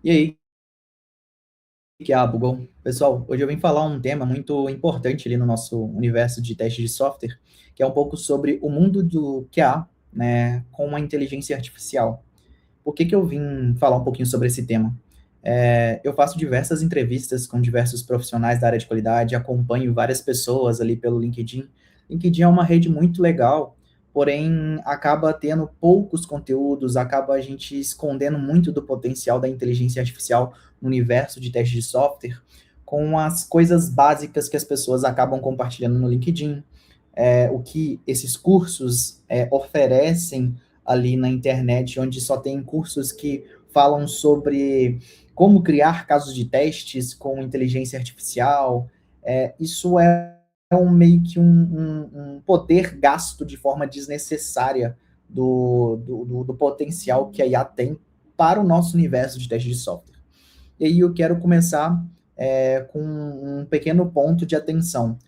E aí, que é a Google? Pessoal, hoje eu vim falar um tema muito importante ali no nosso universo de teste de software, que é um pouco sobre o mundo do QA, né, com a inteligência artificial. Por que que eu vim falar um pouquinho sobre esse tema? Eu faço diversas entrevistas com diversos profissionais da área de qualidade, acompanho várias pessoas ali pelo LinkedIn. LinkedIn é uma rede muito legal, porém acaba tendo poucos conteúdos, acaba a gente escondendo muito do potencial da inteligência artificial no universo de teste de software, com as coisas básicas que as pessoas acabam compartilhando no LinkedIn, o que esses cursos oferecem ali na internet, onde só tem cursos que falam sobre como criar casos de testes com inteligência artificial. Isso é meio que um poder gasto de forma desnecessária do potencial que a IA tem para o nosso universo de teste de software. E aí eu quero começar com um pequeno ponto de atenção.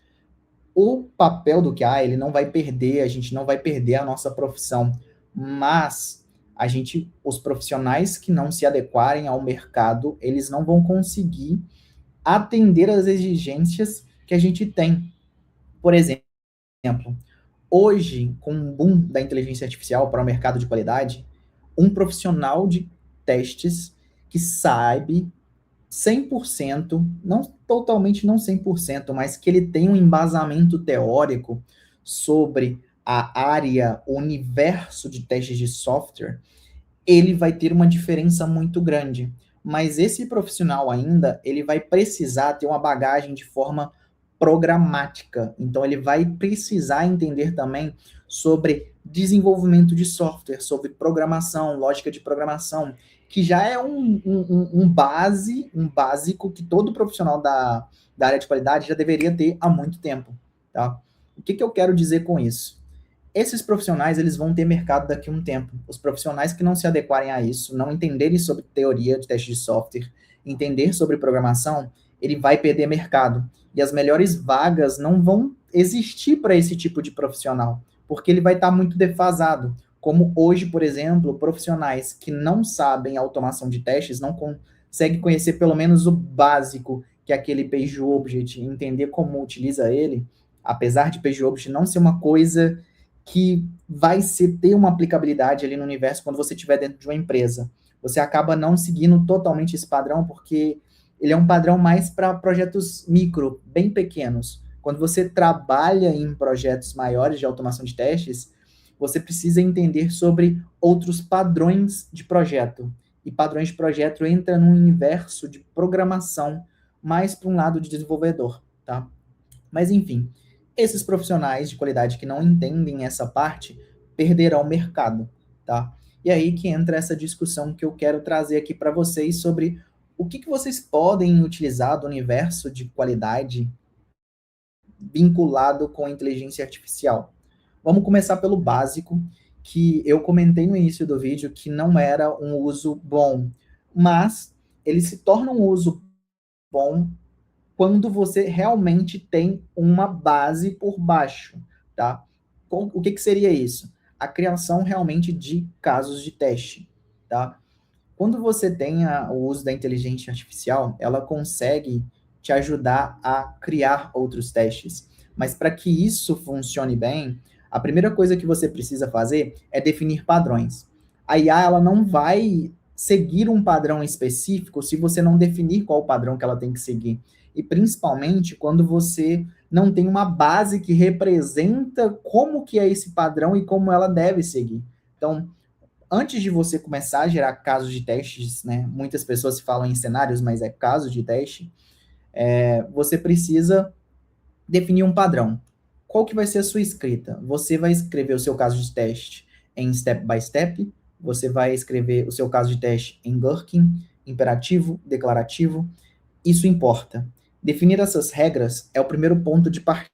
O papel do QA, ele não vai perder, a gente não vai perder a nossa profissão, mas os profissionais que não se adequarem ao mercado, eles não vão conseguir atender às exigências que a gente tem. Por exemplo, hoje, com o boom da inteligência artificial para o mercado de qualidade, um profissional de testes que sabe 100%, não totalmente não 100%, mas que ele tem um embasamento teórico sobre a área, o universo de testes de software, ele vai ter uma diferença muito grande. Mas esse profissional ainda, ele vai precisar ter uma bagagem de forma programática. Então, ele vai precisar entender também sobre desenvolvimento de software, sobre programação, lógica de programação, que já é um básico que todo profissional da área de qualidade já deveria ter há muito tempo. Tá? O que eu quero dizer com isso? Esses profissionais, eles vão ter mercado daqui a um tempo. Os profissionais que não se adequarem a isso, não entenderem sobre teoria de teste de software, entender sobre programação, ele vai perder mercado. E as melhores vagas não vão existir para esse tipo de profissional, porque ele vai estar muito defasado. Como hoje, por exemplo, profissionais que não sabem automação de testes, não conseguem conhecer pelo menos o básico, que é aquele PageObject, entender como utiliza ele, apesar de PageObject não ser uma coisa que vai ter uma aplicabilidade ali no universo quando você estiver dentro de uma empresa. Você acaba não seguindo totalmente esse padrão, porque ele é um padrão mais para projetos micro, bem pequenos. Quando você trabalha em projetos maiores de automação de testes, você precisa entender sobre outros padrões de projeto. E padrões de projeto entra no universo de programação, mais para um lado de desenvolvedor, tá? Mas, enfim, esses profissionais de qualidade que não entendem essa parte perderão o mercado, tá? E aí que entra essa discussão que eu quero trazer aqui para vocês sobre o que vocês podem utilizar do universo de qualidade vinculado com a inteligência artificial. Vamos começar pelo básico, que eu comentei no início do vídeo que não era um uso bom, mas ele se torna um uso bom quando você realmente tem uma base por baixo, tá? O que seria isso? A criação realmente de casos de teste, tá? Quando você tem o uso da inteligência artificial, ela consegue te ajudar a criar outros testes. Mas para que isso funcione bem, a primeira coisa que você precisa fazer é definir padrões. A IA ela não vai seguir um padrão específico se você não definir qual o padrão que ela tem que seguir. E principalmente quando você não tem uma base que representa como que é esse padrão e como ela deve seguir. Então, antes de você começar a gerar casos de testes, né, muitas pessoas falam em cenários, mas é caso de teste, você precisa definir um padrão. Qual que vai ser a sua escrita? Você vai escrever o seu caso de teste em step by step, você vai escrever o seu caso de teste em gherkin, imperativo, declarativo, isso importa. Definir essas regras é o primeiro ponto de partida,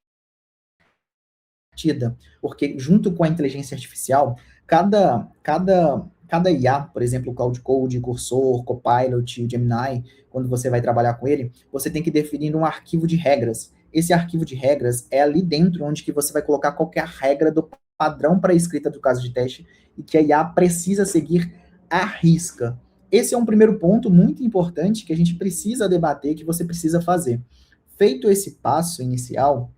porque junto com a inteligência artificial, cada IA, por exemplo, o Cloud Code, Cursor, Copilot, Gemini, quando você vai trabalhar com ele, você tem que definir um arquivo de regras. Esse arquivo de regras é ali dentro onde que você vai colocar qualquer regra do padrão para a escrita do caso de teste e que a IA precisa seguir à risca. esse é um primeiro ponto muito importante que a gente precisa debater, que você precisa fazer. Feito esse passo inicial,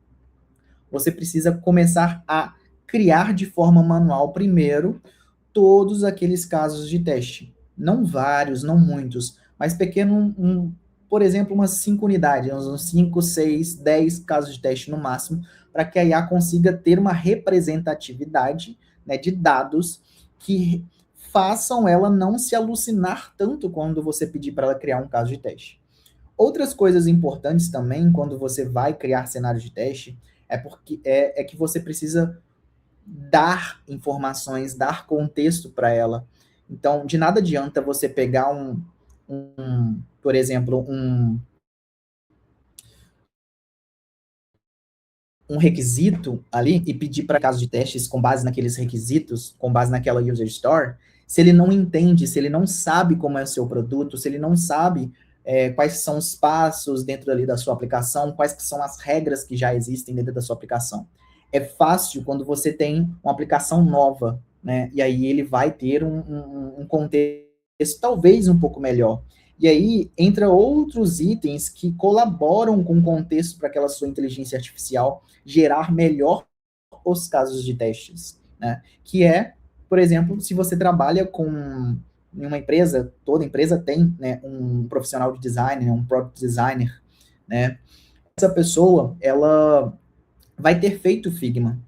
você precisa começar a criar de forma manual primeiro todos aqueles casos de teste. Não vários, não muitos, mas pequeno, por exemplo, umas 5 unidades, uns 5, 6, 10 casos de teste no máximo, para que a IA consiga ter uma representatividade, né, de dados que façam ela não se alucinar tanto quando você pedir para ela criar um caso de teste. Outras coisas importantes também, quando você vai criar cenários de teste, é que você precisa dar informações, dar contexto para ela. Então, de nada adianta você pegar por exemplo, um requisito ali e pedir para casos de testes com base naqueles requisitos, com base naquela user store, se ele não entende, se ele não sabe como é o seu produto, se ele não sabe quais são os passos dentro ali da sua aplicação, quais que são as regras que já existem dentro da sua aplicação. É fácil quando você tem uma aplicação nova, né? E aí ele vai ter um contexto talvez um pouco melhor. E aí entra outros itens que colaboram com o contexto para aquela sua inteligência artificial gerar melhor os casos de testes, né? Que é, por exemplo, se você trabalha com em uma empresa, toda empresa tem, né, um profissional de design, né, um product designer, né? Essa pessoa, ela vai ter feito Figma.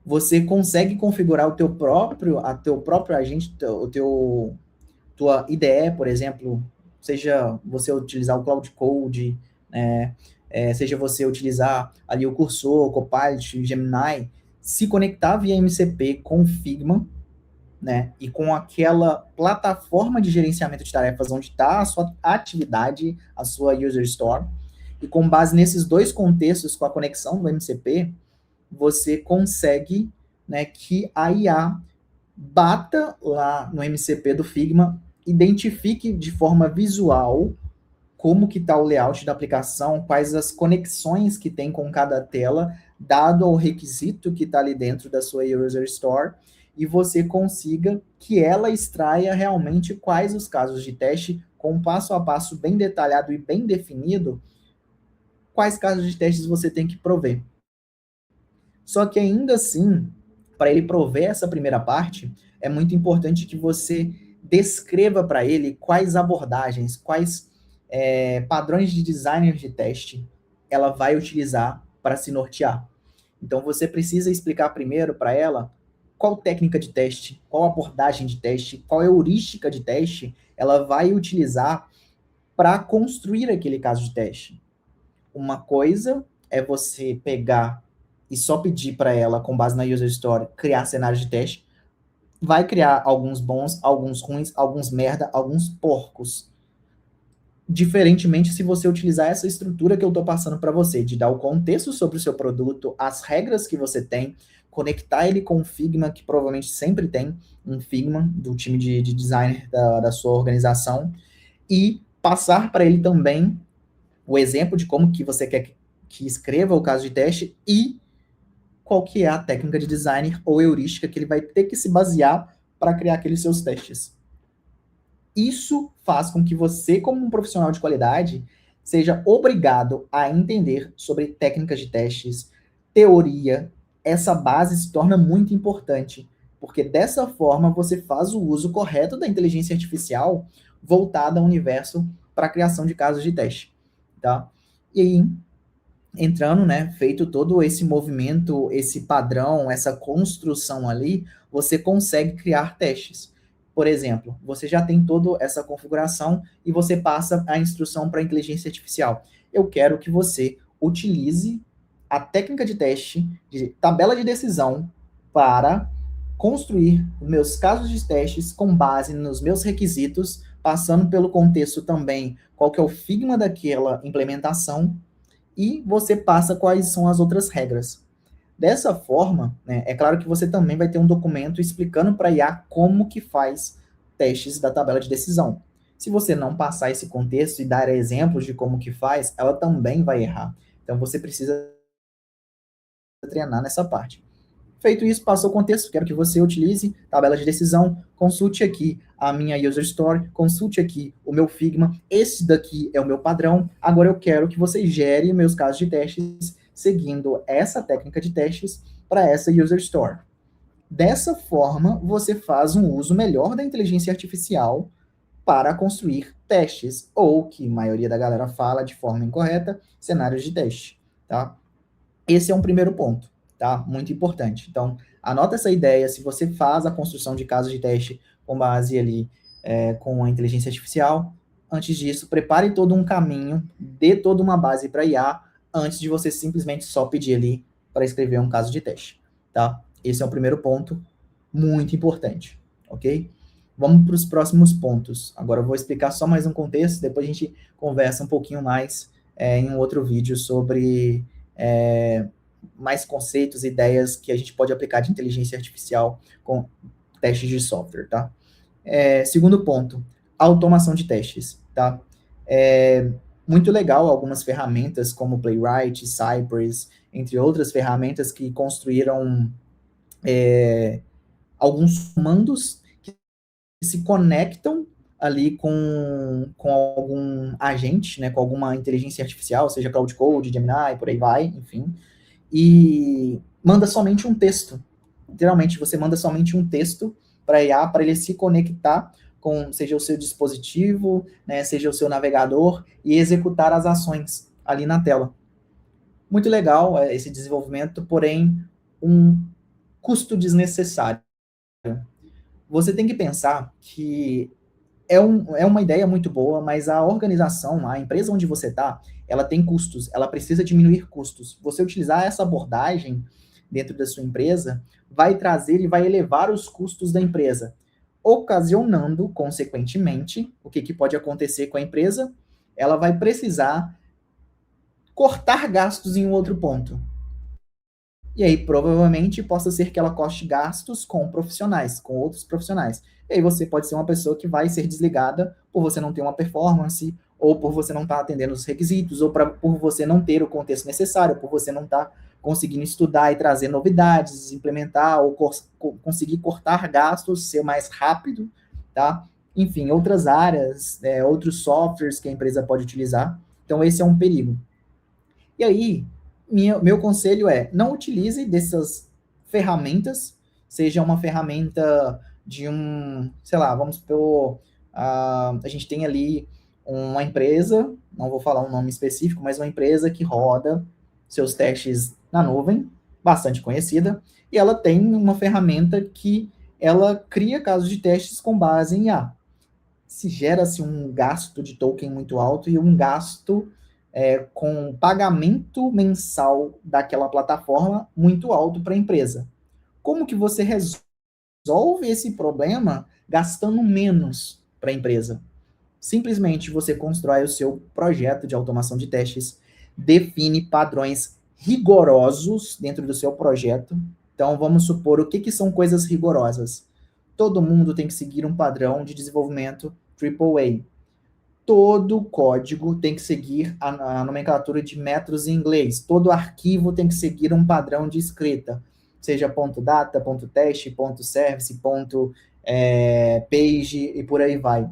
Você consegue configurar teu próprio agente, tua IDE, por exemplo, seja você utilizar o Cloud Code, né, seja você utilizar ali o Cursor, o Copilot, Gemini, se conectar via MCP com o Figma, né, e com aquela plataforma de gerenciamento de tarefas onde está a sua atividade, a sua user store, e com base nesses dois contextos, com a conexão do MCP, você consegue, né, que a IA bata lá no MCP do Figma, identifique de forma visual como que está o layout da aplicação, quais as conexões que tem com cada tela, dado o requisito que está ali dentro da sua User Store, e você consiga que ela extraia realmente quais os casos de teste, com um passo a passo bem detalhado e bem definido, quais casos de testes você tem que prover. Só que ainda assim, para ele prover essa primeira parte, é muito importante que você descreva para ele quais abordagens, quais padrões de designer de teste ela vai utilizar para se nortear. Então você precisa explicar primeiro para ela qual técnica de teste, qual abordagem de teste, qual heurística de teste ela vai utilizar para construir aquele caso de teste. Uma coisa é você pegar e só pedir para ela, com base na user story, criar cenários de teste. Vai criar alguns bons, alguns ruins, alguns merda, alguns porcos. Diferentemente se você utilizar essa estrutura que eu estou passando para você, de dar o contexto sobre o seu produto, as regras que você tem, conectar ele com o Figma, que provavelmente sempre tem um Figma do time de designer da sua organização, e passar para ele também o exemplo de como que você quer que escreva o caso de teste e qual que é a técnica de design ou heurística que ele vai ter que se basear para criar aqueles seus testes. Isso faz com que você, como um profissional de qualidade, seja obrigado a entender sobre técnicas de testes, teoria. Essa base se torna muito importante, porque dessa forma você faz o uso correto da inteligência artificial voltada ao universo para a criação de casos de teste, tá? E aí, entrando, né, feito todo esse movimento, esse padrão, essa construção ali, você consegue criar testes. Por exemplo, você já tem toda essa configuração e você passa a instrução para a inteligência artificial. Eu quero que você utilize a técnica de teste de tabela de decisão para construir os meus casos de testes com base nos meus requisitos, passando pelo contexto também qual que é o Figma daquela implementação, e você passa quais são as outras regras. Dessa forma, né, é claro que você também vai ter um documento explicando para a IA como que faz testes da tabela de decisão. Se você não passar esse contexto e dar exemplos de como que faz, ela também vai errar. Então você precisa treinar nessa parte. Feito isso, passou o contexto, quero que você utilize tabela de decisão, consulte aqui a minha user story, consulte aqui o meu Figma, esse daqui é o meu padrão, agora eu quero que você gere meus casos de testes seguindo essa técnica de testes para essa user story. Dessa forma, você faz um uso melhor da inteligência artificial para construir testes, ou que a maioria da galera fala de forma incorreta, cenários de teste, tá? Esse é um primeiro ponto, tá? Muito importante. Então, anota essa ideia. Se você faz a construção de casos de teste com base ali com a inteligência artificial, antes disso, prepare todo um caminho, dê toda uma base para IA, antes de você simplesmente só pedir ali para escrever um caso de teste, tá? Esse é o primeiro ponto, muito importante, ok? Vamos para os próximos pontos. Agora eu vou explicar só mais um contexto, depois a gente conversa um pouquinho mais em um outro vídeo sobre mais conceitos, ideias que a gente pode aplicar de inteligência artificial com testes de software, tá? Segundo ponto, automação de testes, tá? Muito legal algumas ferramentas como Playwright, Cypress, entre outras ferramentas que construíram alguns comandos que se conectam ali com algum agente, né, com alguma inteligência artificial, seja Cloud Code, Gemini, por aí vai, enfim, e manda somente um texto. Literalmente, você manda somente um texto para a IA, para ele se conectar com, seja o seu dispositivo, né, seja o seu navegador, e executar as ações ali na tela. Muito legal esse desenvolvimento, porém, um custo desnecessário. Você tem que pensar que é uma ideia muito boa, mas a organização, a empresa onde você está, ela tem custos, ela precisa diminuir custos. Você utilizar essa abordagem dentro da sua empresa vai trazer e vai elevar os custos da empresa, ocasionando, consequentemente, o que pode acontecer com a empresa? Ela vai precisar cortar gastos em um outro ponto. E aí, provavelmente, possa ser que ela corte gastos com profissionais, com outros profissionais. E aí você pode ser uma pessoa que vai ser desligada por você não ter uma performance, ou por você não estar atendendo os requisitos, ou por você não ter o contexto necessário, por você não estar conseguindo estudar e trazer novidades, implementar, ou conseguir cortar gastos, ser mais rápido, tá? Enfim, outras áreas, outros softwares que a empresa pode utilizar. Então, esse é um perigo. E aí, meu conselho é, não utilize dessas ferramentas, seja uma ferramenta de sei lá, vamos supor, a gente tem ali uma empresa, não vou falar um nome específico, mas uma empresa que roda seus testes na nuvem, bastante conhecida, e ela tem uma ferramenta que ela cria casos de testes com base em IA. Se gera-se um gasto de token muito alto e um gasto com pagamento mensal daquela plataforma muito alto para a empresa. Como que você resolve esse problema gastando menos para a empresa? Simplesmente você constrói o seu projeto de automação de testes, define padrões rigorosos dentro do seu projeto. Então, vamos supor, o que são coisas rigorosas? Todo mundo tem que seguir um padrão de desenvolvimento AAA. Todo código tem que seguir a nomenclatura de métodos em inglês. Todo arquivo tem que seguir um padrão de escrita, seja .data, .test, .service, .page e por aí vai.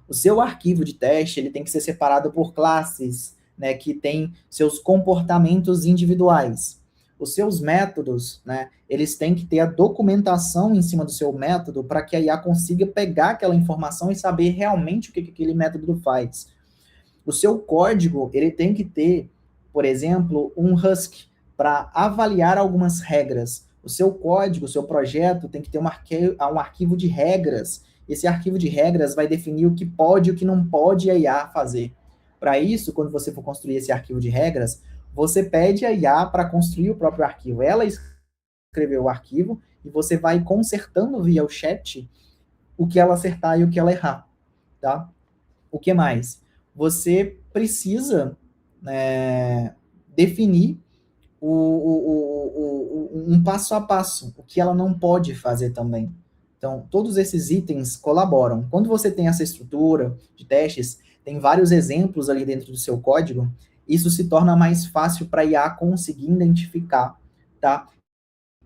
O seu arquivo de teste ele tem que ser separado por classes, né, que tem seus comportamentos individuais. Os seus métodos, né, eles têm que ter a documentação em cima do seu método para que a IA consiga pegar aquela informação e saber realmente o que aquele método faz. O seu código, ele tem que ter, por exemplo, um Husky para avaliar algumas regras. O seu código, o seu projeto tem que ter um arquivo de regras. Esse arquivo de regras vai definir o que pode e o que não pode a IA fazer. Para isso, quando você for construir esse arquivo de regras, você pede a IA para construir o próprio arquivo. Ela escreveu o arquivo e você vai consertando via o chat o que ela acertar e o que ela errar, tá? O que mais? Você precisa definir um passo a passo, o que ela não pode fazer também. Então, todos esses itens colaboram. Quando você tem essa estrutura de testes, tem vários exemplos ali dentro do seu código, isso se torna mais fácil para a IA conseguir identificar, tá?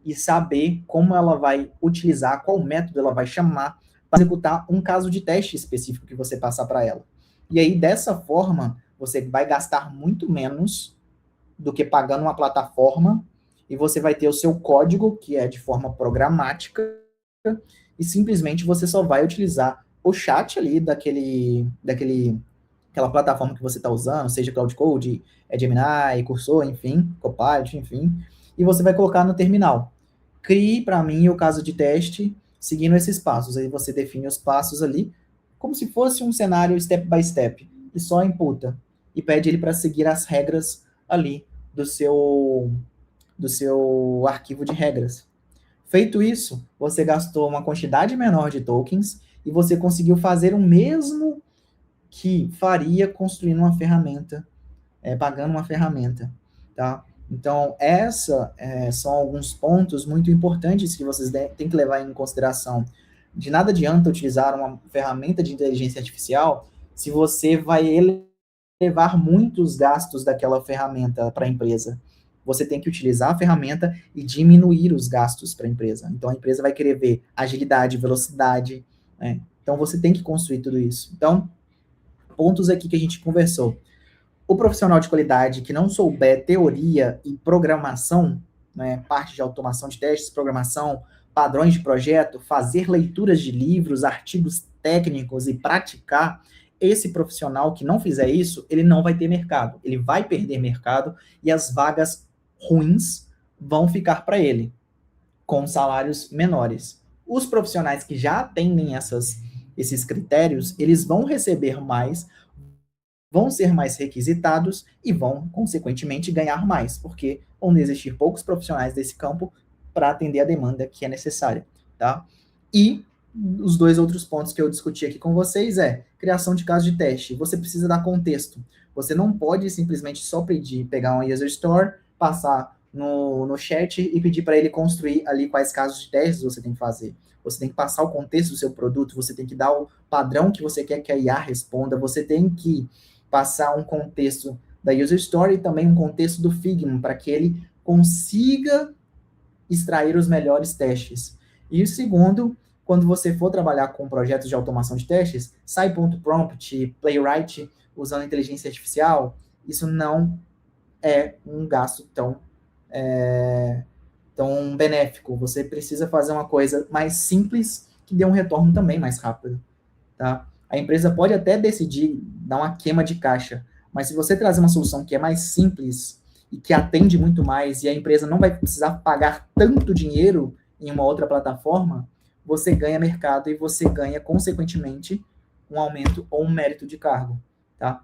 e saber como ela vai utilizar, qual método ela vai chamar para executar um caso de teste específico que você passar para ela. E aí, dessa forma, você vai gastar muito menos do que pagando uma plataforma, e você vai ter o seu código, que é de forma programática, e simplesmente você só vai utilizar o chat ali aquela plataforma que você está usando, seja Cloud Code, Gemini, Cursor, enfim, Copilot, enfim, e você vai colocar no terminal. Crie para mim o caso de teste seguindo esses passos. Aí você define os passos ali, como se fosse um cenário step by step, e só imputa e pede ele para seguir as regras ali do seu arquivo de regras. Feito isso, você gastou uma quantidade menor de tokens e você conseguiu fazer o mesmo que faria construindo uma ferramenta, pagando uma ferramenta, tá? Então, são alguns pontos muito importantes que vocês têm que levar em consideração. De nada adianta utilizar uma ferramenta de inteligência artificial se você vai elevar muitos gastos daquela ferramenta para a empresa. Você tem que utilizar a ferramenta e diminuir os gastos para a empresa. Então, a empresa vai querer ver agilidade, velocidade, né? Então, você tem que construir tudo isso. Então, pontos aqui que a gente conversou. O profissional de qualidade que não souber teoria e programação, né, parte de automação de testes, programação, padrões de projeto, fazer leituras de livros, artigos técnicos e praticar, esse profissional que não fizer isso, ele não vai ter mercado. Ele vai perder mercado e as vagas ruins vão ficar para ele, com salários menores. Os profissionais que já atendem esses critérios, eles vão receber mais, vão ser mais requisitados e vão, consequentemente, ganhar mais, porque vão existir poucos profissionais desse campo para atender a demanda que é necessária, tá? E os dois outros pontos que eu discuti aqui com vocês criação de caso de teste. Você precisa dar contexto. Você não pode simplesmente só pegar um user store, passar no chat e pedir para ele construir ali quais casos de testes você tem que fazer. Você tem que passar o contexto do seu produto, você tem que dar o padrão que você quer que a IA responda, você tem que passar um contexto da user story e também um contexto do Figma, para que ele consiga extrair os melhores testes. E o segundo, quando você for trabalhar com projetos de automação de testes, Sai.prompt, Playwright, usando inteligência artificial, isso não é um gasto tão benéfico. Você precisa fazer uma coisa mais simples que dê um retorno também mais rápido, tá? A empresa pode até decidir dar uma queima de caixa, mas se você trazer uma solução que é mais simples e que atende muito mais e a empresa não vai precisar pagar tanto dinheiro em uma outra plataforma, você ganha mercado e você ganha, consequentemente, um aumento ou um mérito de cargo, tá?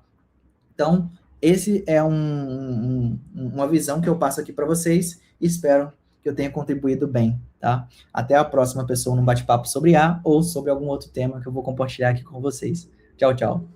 Então, esse é uma visão que eu passo aqui para vocês e espero que eu tenha contribuído bem, tá? Até a próxima pessoa num bate-papo sobre IA ou sobre algum outro tema que eu vou compartilhar aqui com vocês. Tchau, tchau.